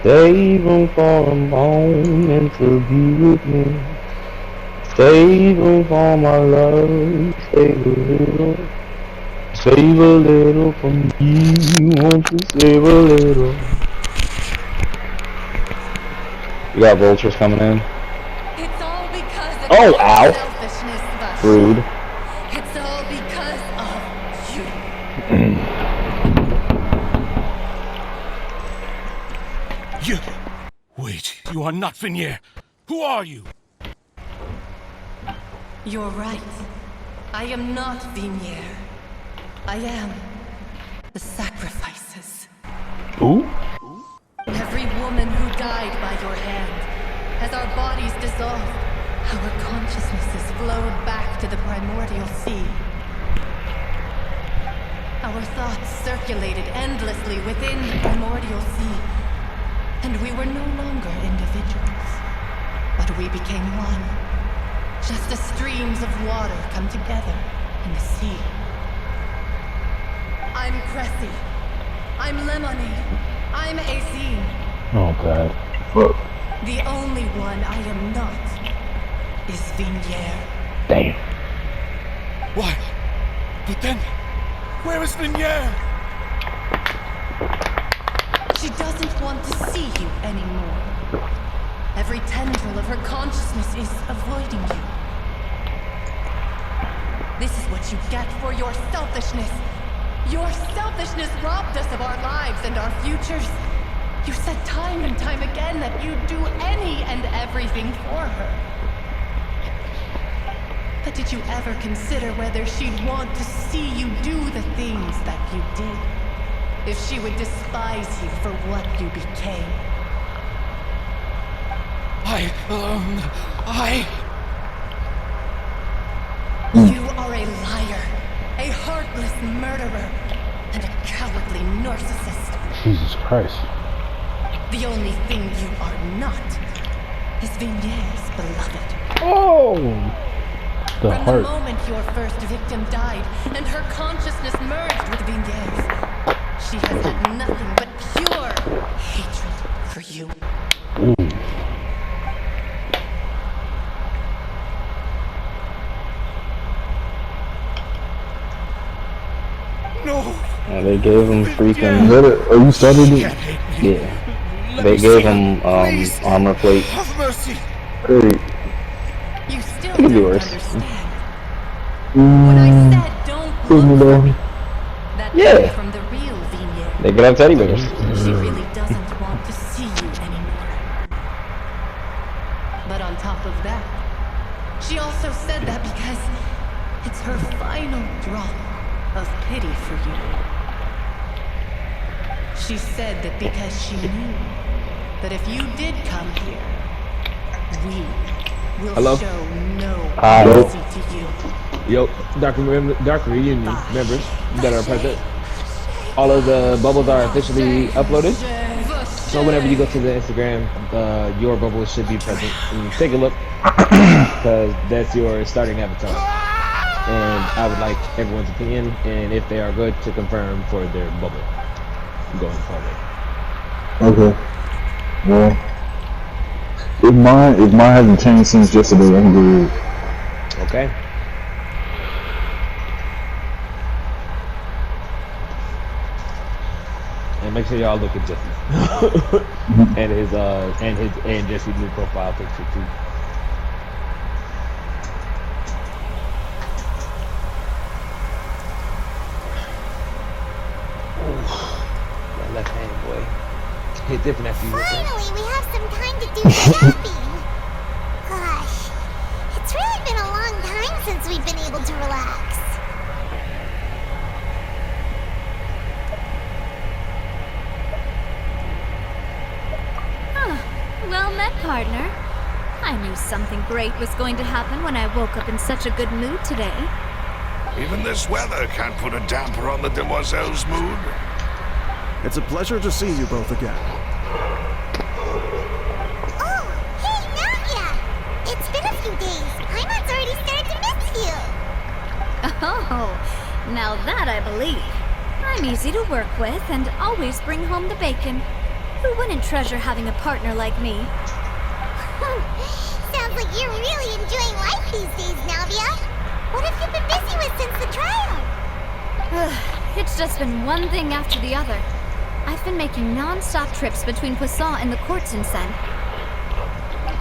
Save 'em for a moment to be with me. Save 'em for my love. Save a little for me. Won't you save a little? We got vultures coming in. It's all because of Oh, your ow. selfishness, Vash. Rude. It's all because of you. You... Wait, you are not Vinier. Who are you? You're right. I am not Vinier. I am the sacrifices. Who? Every woman who died by your hand, as our bodies dissolved, our consciousnesses flowed back to the primordial sea. Our thoughts circulated endlessly within the primordial sea, and we were no longer individuals, but we became one, just as streams of water come together in the sea. I'm Cressy. I'm Lemonade. I'm Azine. Oh god. The only one I am not is Vinier. Damn. Why? But then... Where is Vinier? She doesn't want to see you anymore. Every tendril of her consciousness is avoiding you. This is what you get for your selfishness. Your selfishness robbed us of our lives and our futures. You said time and time again that you'd do any and everything for her. But did you ever consider whether she'd want to see you do the things that you did? If she would despise you for what you became? You are a liar, a heartless murderer, and a cowardly narcissist. Jesus Christ. The only thing you are not is Vinier's beloved. Oh! The From heart. the moment your first victim died and her consciousness merged with Vinier's, she has had nothing but pure hatred for you. Ooh. No! Yeah, they gave him freaking. Is that it? Oh, you started it? Yeah. Let They me gave see him Please. armor plate. Have mercy! Great. You still Could be don't worse. understand. When I said don't Prove me look for wrong. me, that Yeah. came from the real Vinier. They could have teddy bears. She really doesn't want to see you anymore. But on top of that, she also said that because it's her final drop of pity for you. She said that because she knew that if you did come here, we will Hello? show no Hi. mercy to you. Yo, Dark Reunion members that are present. All of the bubbles are officially uploaded. So whenever you go to the Instagram, your bubbles should be present. And take a look, because that's your starting avatar. And I would like everyone's opinion, and if they are good, to confirm for their bubble going forward. Okay. Well, if mine hasn't changed since yesterday, I'm good. Okay? And make sure y'all look at Jesse and Jesse's new profile picture too. That left hand, boy. Hit different after you hit that. Finally, we have some time to do shopping. Gosh, it's really been a long time since we've been able to relax. Well met, partner. I knew something great was going to happen when I woke up in such a good mood today. Even this weather can't put a damper on the demoiselle's mood. It's a pleasure to see you both again. Oh, hey, Nadia! It's been a few days. Paimon's already started to miss you. Oh, now that I believe. I'm easy to work with and always bring home the bacon. Who wouldn't treasure having a partner like me? Sounds like you're really enjoying life these days, Navia. What have you been busy with since the trial? It's just been one thing after the other. I've been making non-stop trips between Poisson and the courts in Sen.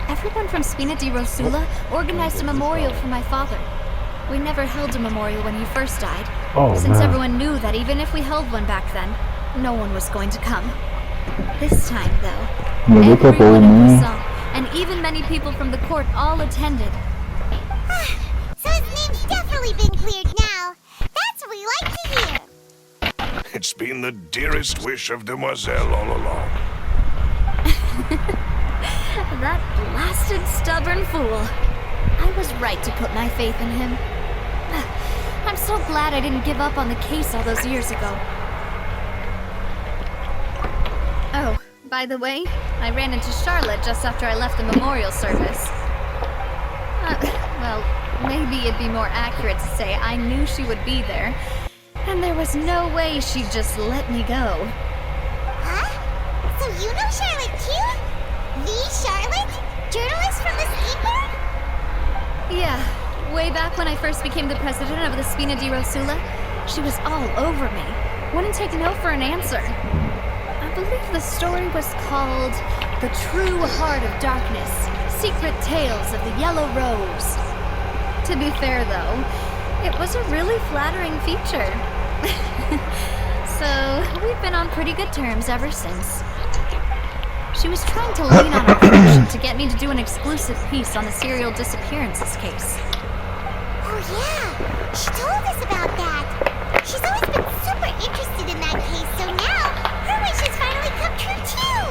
Everyone from Spina di Rosula organized a memorial for my father. We never held a memorial when he first died, since everyone knew that even if we held one back then, no one was going to come. This time, though, everyone in Poisson, and even many people from the court all attended. So his name's definitely been cleared now. That's what we like to hear. It's been the dearest wish of Demoiselle all along. That blasted stubborn fool. I was right to put my faith in him. I'm so glad I didn't give up on the case all those years ago. Oh, by the way, I ran into Charlotte just after I left the memorial service. Well, maybe it'd be more accurate to say I knew she would be there, and there was no way she'd just let me go. Huh? So you know Charlotte too? The Charlotte? Journalist from the Steamboat? Yeah, way back when I first became the president of the Spina di Rosula, she was all over me. Wouldn't take no for an answer. I believe the story was called The True Heart of Darkness, Secret Tales of the Yellow Rose. To be fair, though, it was a really flattering feature. So, we've been on pretty good terms ever since. She was trying to lean on our friendship to get me to do an exclusive piece on the serial disappearances case. Oh yeah, she told us about that. She's always been super interested in that case, so now her wish has finally come true too.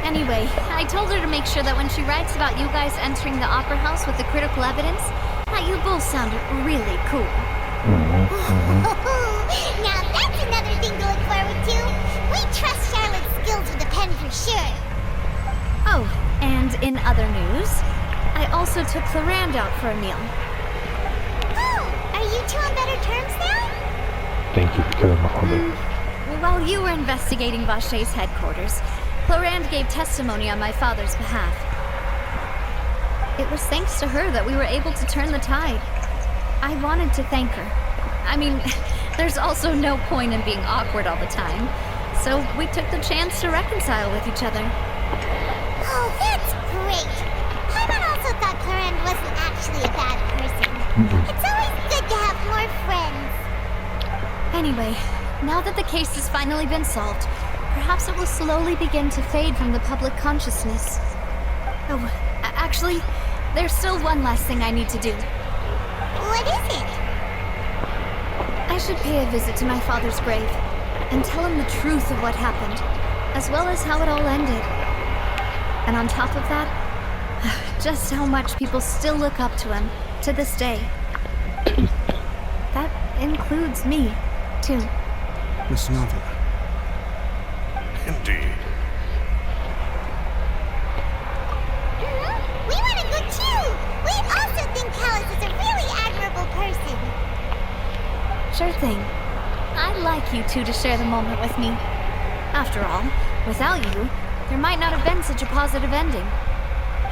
Anyway, I told her to make sure that when she writes about you guys entering the opera house with the critical evidence, that you both sounded really cool. Now that's another thing to look forward to. We trust Charlotte's skills with a pen for sure. Oh, and in other news, I also took Clarande out for a meal. Oh, are you two on better terms now? Thank you for killing my father. While you were investigating Vachey's headquarters, Clarande gave testimony on my father's behalf. It was thanks to her that we were able to turn the tide. I wanted to thank her. I mean, there's also no point in being awkward all the time, so we took the chance to reconcile with each other. Oh, that's great. Paimon also thought Clarande wasn't actually a bad person. It's always good to have more friends. Anyway, now that the case has finally been solved, perhaps it will slowly begin to fade from the public consciousness. Oh, actually, there's still one last thing I need to do. What is it? I should pay a visit to my father's grave and tell him the truth of what happened, as well as how it all ended. And on top of that, just how much people still look up to him to this day. That includes me, too. Miss Navia. Indeed. We want to go too! We also think Callus is a really admirable person. Sure thing. I'd like you two to share the moment with me. After all, without you, there might not have been such a positive ending.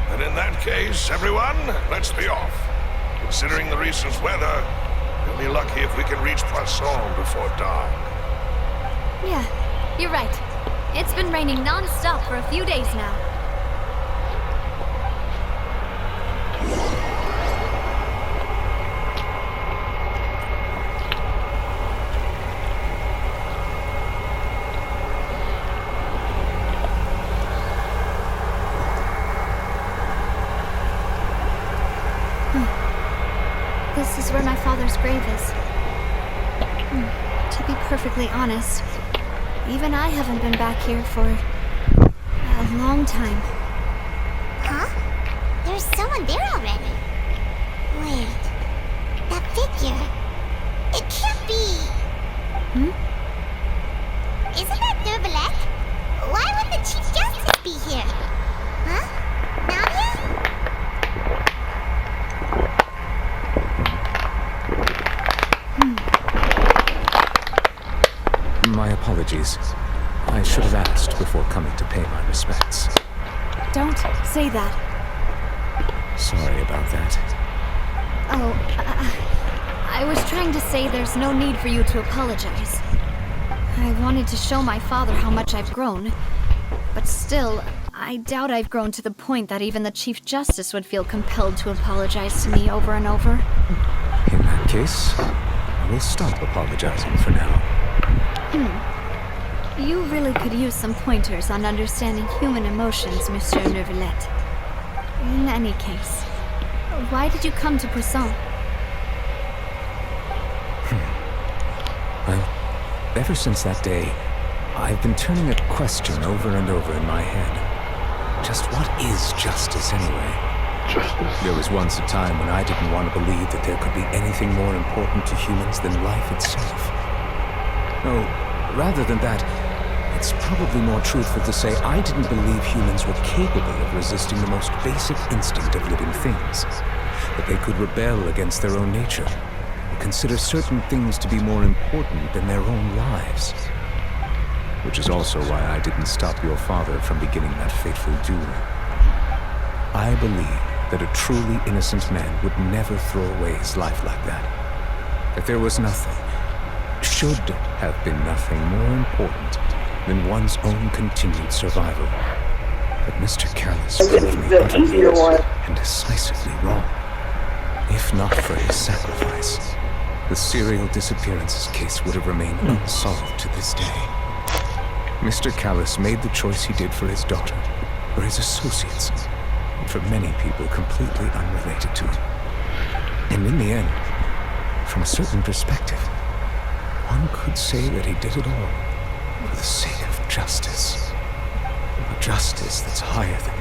And in that case, everyone, let's be off. Considering the recent weather, we'll be lucky if we can reach Poisson before dark. Yeah, you're right. It's been raining non-stop for a few days now. This is where my father's grave is. To be perfectly honest, even I haven't been back here for a long time. Huh? There's someone there already. Wait. That figure. It can't be. Isn't that Neuvillette? Why would the Chief Justice be here? Huh? Navia? My apologies. I should have asked before coming to pay my respects. Don't say that. Sorry about that. Oh, I was trying to say there's no need for you to apologize. I wanted to show my father how much I've grown, but still, I doubt I've grown to the point that even the Chief Justice would feel compelled to apologize to me over and over. In that case, I will stop apologizing for now. You really could use some pointers on understanding human emotions, Monsieur Neuvillette. In any case, why did you come to Poisson? Well, ever since that day, I've been turning a question over and over in my head. Just what is justice anyway? Justice. There was once a time when I didn't want to believe that there could be anything more important to humans than life itself. No, rather than that, it's probably more truthful to say I didn't believe humans were capable of resisting the most basic instinct of living things. That they could rebel against their own nature, or consider certain things to be more important than their own lives. Which is also why I didn't stop your father from beginning that fateful duel. I believe that a truly innocent man would never throw away his life like that. That there was nothing, should have been nothing more important than one's own continued survival. But Mr. Callus proved me utterly and decisively wrong. If not for his sacrifice, the serial disappearances case would have remained unsolved to this day. Mr. Callus made the choice he did for his daughter, for his associates, and for many people completely unrelated to him. And in the end, from a certain perspective, one could say that he did it all for the sake of justice. A justice that's higher than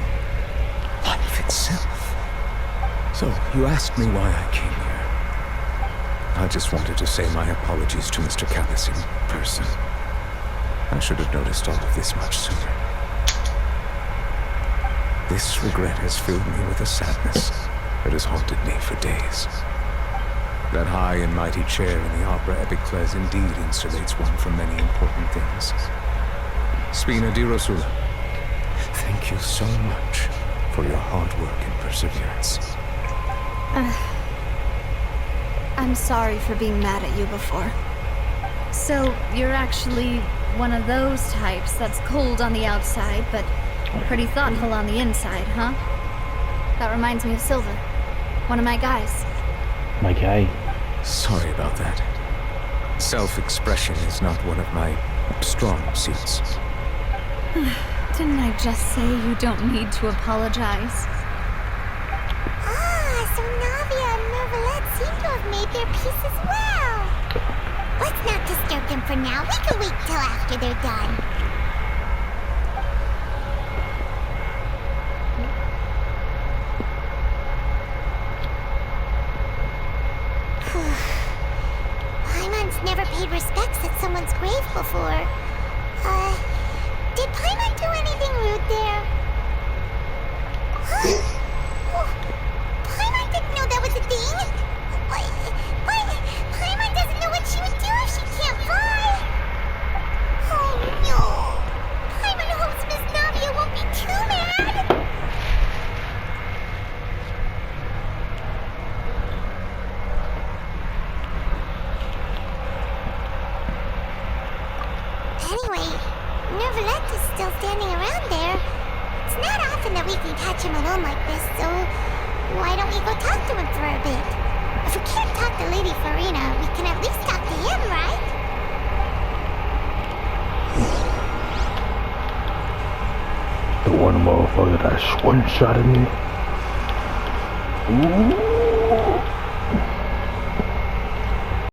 life itself. So, you asked me why I came here. I just wanted to say my apologies to Mr. Callus in person. I should have noticed all of this much sooner. This regret has filled me with a sadness that has haunted me for days. That high and mighty chair in the Opera Epiclese indeed insulates one from many important things. Spina di Rosula, thank you so much for your hard work and perseverance. I'm sorry for being mad at you before. So, you're actually one of those types that's cold on the outside, but pretty thoughtful on the inside, huh? That reminds me of Silver, one of my guys. My guy. Sorry about that. Self-expression is not one of my strong suits. Didn't I just say you don't need to apologize? So Navia and Neuvillette seem to have made their peace as well. Let's not disturb them for now. We can wait till after they're done. Paimon's never paid respects at someone's grave before. Did Paimon do anything rude there? Huh? Paimon didn't know that was a thing. Paimon doesn't know what she would do if she can't fly. Oh no. Paimon hopes Miss Navia won't be too mad. Anyway, Neuvillette is still standing around there. It's not often that we can catch him alone like this, so why don't we go talk to him for a bit? If we can't talk to Lady Furina, we can at least talk to him, right? The one motherfucker that one-shotted me. Ooh.